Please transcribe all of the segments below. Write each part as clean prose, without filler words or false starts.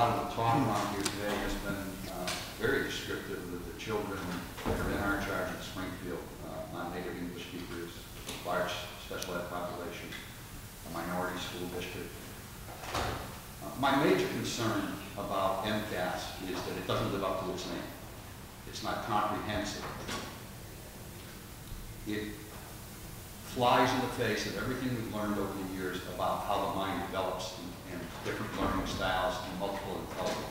lot of the talk around here today has been very descriptive of the children that are in our charge in Springfield, non-native English speakers, large special ed population, a minority school district. My major concern about MCAS is that it doesn't live up to its name. It's not comprehensive. It flies in the face of everything we've learned over the years about how the mind develops in different learning styles and multiple intelligences.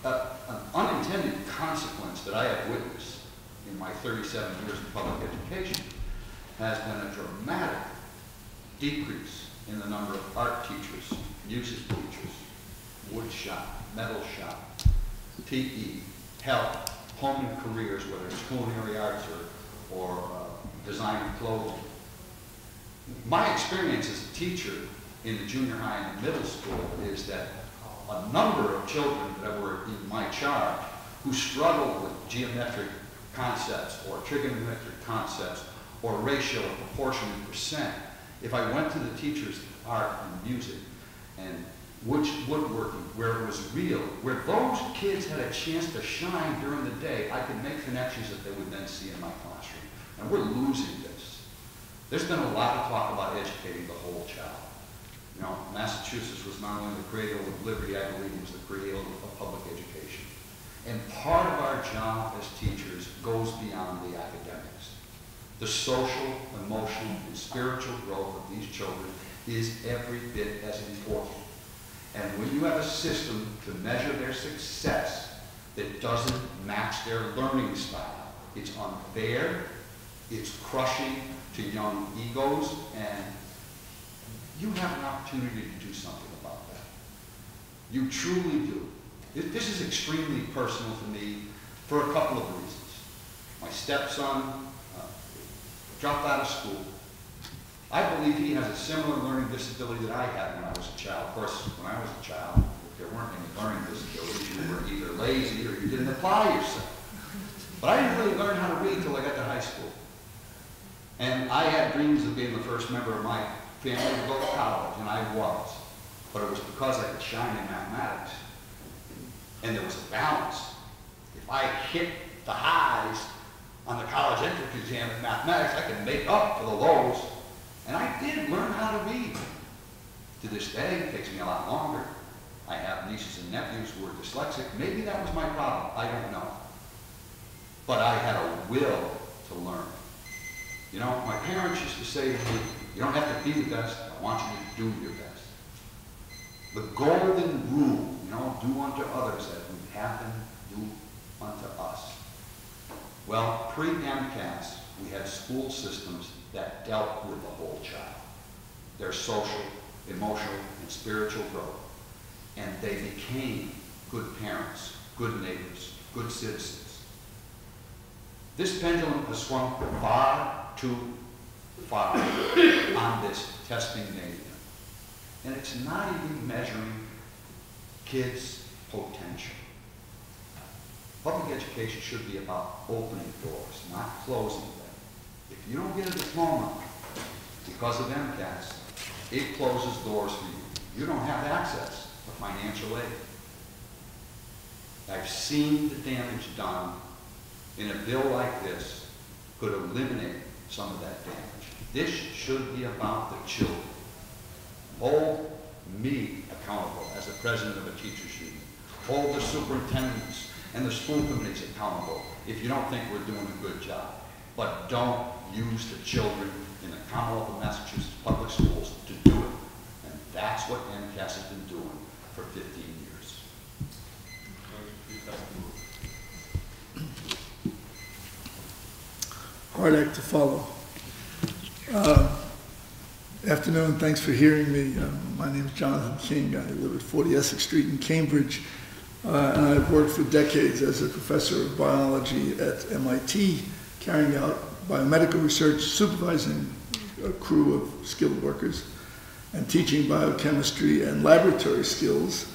An unintended consequence that I have witnessed in my 37 years of public education has been a dramatic decrease in the number of art teachers, music teachers, wood shop, metal shop, PE, health, home and careers, whether it's culinary arts or design of clothing. My experience as a teacher in the junior high and the middle school is that a number of children that were in my charge who struggled with geometric concepts or trigonometric concepts or ratio or proportion and percent, if I went to the teachers of art and music and woodworking, where it was real, where those kids had a chance to shine during the day, I could make connections that they would then see in my classroom. And we're losing this. There's been a lot of talk about educating the whole child. You know, Massachusetts was not only the cradle of liberty, I believe it was the cradle of public education. And part of our job as teachers goes beyond the academics. The social, emotional, and spiritual growth of these children is every bit as important. And when you have a system to measure their success that doesn't match their learning style, it's unfair, it's crushing to young egos, and you have an opportunity to do something about that. You truly do. This is extremely personal to me for a couple of reasons. My stepson dropped out of school. I believe he has a similar learning disability that I had when I was a child. Of course, when I was a child, there weren't any learning disabilities. You were either lazy or you didn't apply yourself. But I didn't really learn how to read until I got to high school. And I had dreams of being the first member of my family to go to college, and I was. But it was because I could shine in mathematics. And there was a balance. If I hit the highs on the college entrance exam in mathematics, I could make up for the lows. And I did learn how to read. To this day, it takes me a lot longer. I have nieces and nephews who are dyslexic. Maybe that was my problem. I don't know. But I had a will to learn. You know, my parents used to say to me, you don't have to be the best, I want you to do your best. The golden rule, you know, do unto others as we have them do unto us. Well, pre-MCAS, we had school systems that dealt with the whole child, their social, emotional, and spiritual growth. And they became good parents, good neighbors, good citizens. This pendulum has swung far too far on this testing medium. And it's not even measuring kids' potential. Public education should be about opening doors, not closing them. If you don't get a diploma because of MCAS, it closes doors for you. You don't have access to financial aid. I've seen the damage done in a bill like this could eliminate some of that damage. This should be about the children. Hold me accountable as the president of a teachers union. Hold the superintendents and the school committees accountable if you don't think we're doing a good job. But don't use the children in the Commonwealth of Massachusetts public schools to do it. And that's what MCAS has been doing for 15 years. Hard act to follow. Afternoon, thanks for hearing me. My name is Jonathan King. I live at 40 Essex Street in Cambridge. And I've worked for decades as a professor of biology at MIT, carrying out biomedical research, supervising a crew of skilled workers, and teaching biochemistry and laboratory skills.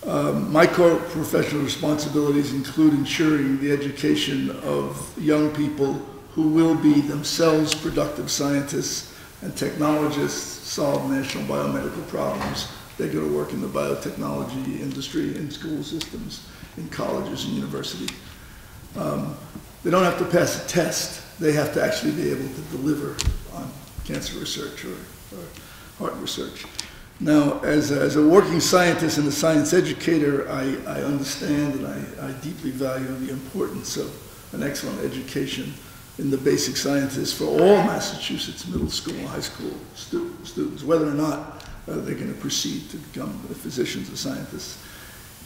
My core professional responsibilities include ensuring the education of young people who will be themselves productive scientists and technologists, solve national biomedical problems they go to work in the biotechnology industry, in school systems, in colleges and universities. They don't have to pass a test. They have to actually be able to deliver on cancer research or heart research. Now, as a working scientist and a science educator, I understand and I deeply value the importance of an excellent education in the basic sciences for all Massachusetts middle school and high school students, whether or not they're going to proceed to become physicians or scientists.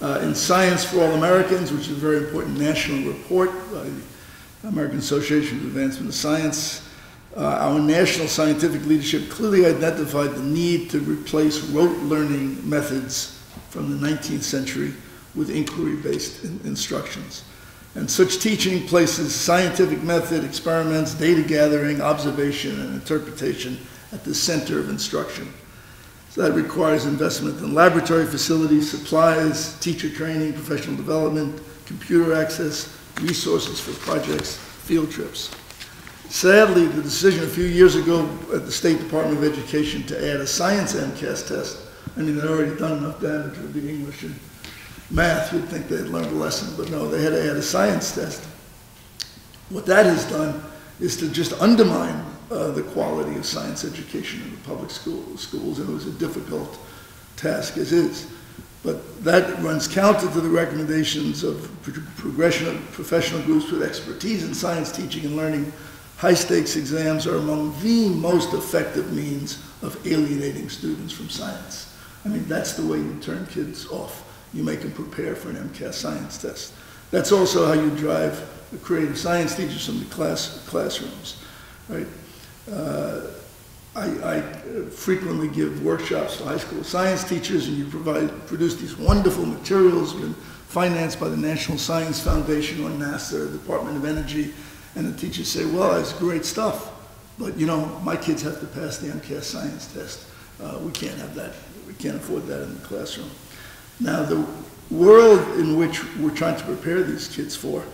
In Science for All Americans, which is a very important national report by the American Association for Advancement of Science, our national scientific leadership clearly identified the need to replace rote learning methods from the 19th century with inquiry-based instructions. And such teaching places scientific method, experiments, data gathering, observation, and interpretation at the center of instruction. So that requires investment in laboratory facilities, supplies, teacher training, professional development, computer access, resources for projects, field trips. Sadly, the decision a few years ago at the State Department of Education to add a science MCAS test, I mean, they'd already done enough damage with the English and math, you'd think they'd learned a lesson, but no, they had to add a science test. What that has done is to just undermine the quality of science education in the public schools, and it was a difficult task as is. But that runs counter to the recommendations of progression of professional groups with expertise in science teaching and learning. High-stakes exams are among the most effective means of alienating students from science. I mean, that's the way you turn kids off. You make them prepare for an MCAS science test. That's also how you drive the creative science teachers from the classrooms, right? I frequently give workshops to high school science teachers, and you produce these wonderful materials been financed by the National Science Foundation or NASA, the Department of Energy, and the teachers say, well, that's great stuff, but you know, my kids have to pass the MCAS science test. We can't have that. We can't afford that in the classroom. Now, the world in which we're trying to prepare these kids for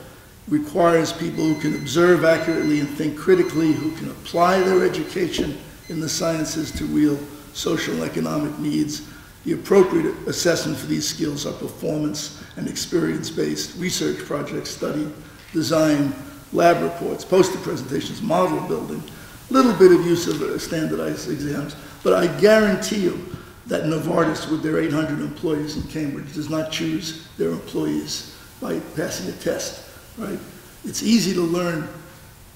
requires people who can observe accurately and think critically, who can apply their education in the sciences to real social and economic needs. The appropriate assessment for these skills are performance and experience-based research projects, study, design, lab reports, poster presentations, model building, little bit of use of standardized exams, but I guarantee you that Novartis, with their 800 employees in Cambridge, does not choose their employees by passing a test, right? It's easy to learn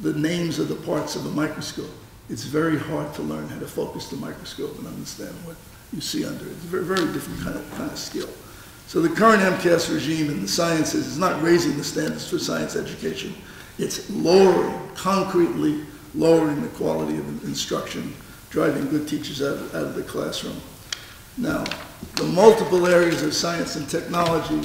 the names of the parts of a microscope. It's very hard to learn how to focus the microscope and understand what you see under it. It's a very, very different kind of skill. So the current MCAS regime in the sciences is not raising the standards for science education. It's concretely lowering the quality of instruction, driving good teachers out of the classroom. Now, the multiple areas of science and technology,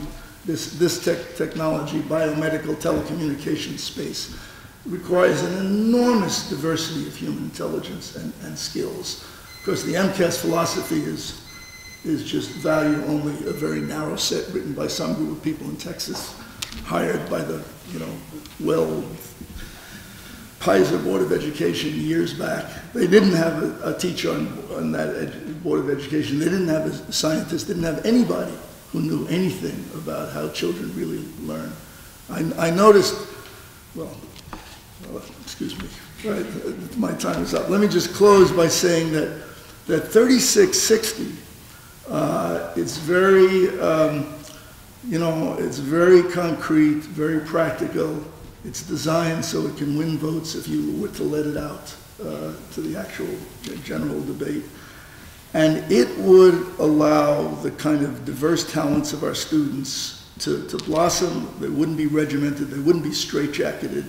this technology, biomedical, telecommunications space, requires an enormous diversity of human intelligence and skills. Of course, the MCAS philosophy is just value only a very narrow set written by some group of people in Texas, hired by the, Pizer Board of Education years back. They didn't have a teacher on that Board of Education. They didn't have a scientist, didn't have anybody who knew anything about how children really learn. I noticed, excuse me, right, my time is up. Let me just close by saying that 3660 it's very, it's very concrete, very practical. It's designed so it can win votes if you were to let it out to the actual general debate. And it would allow the kind of diverse talents of our students to blossom. They wouldn't be regimented. They wouldn't be straitjacketed.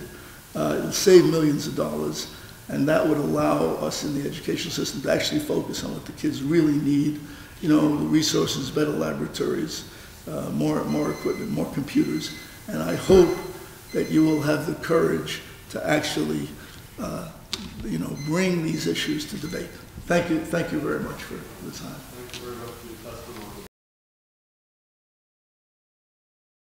It would save millions of dollars. And that would allow us in the educational system to actually focus on what the kids really need. The resources, better laboratories, more equipment, more computers. And I hope that you will have the courage to actually, bring these issues to debate. Thank you very much for the time. Thank you very much for your testimony.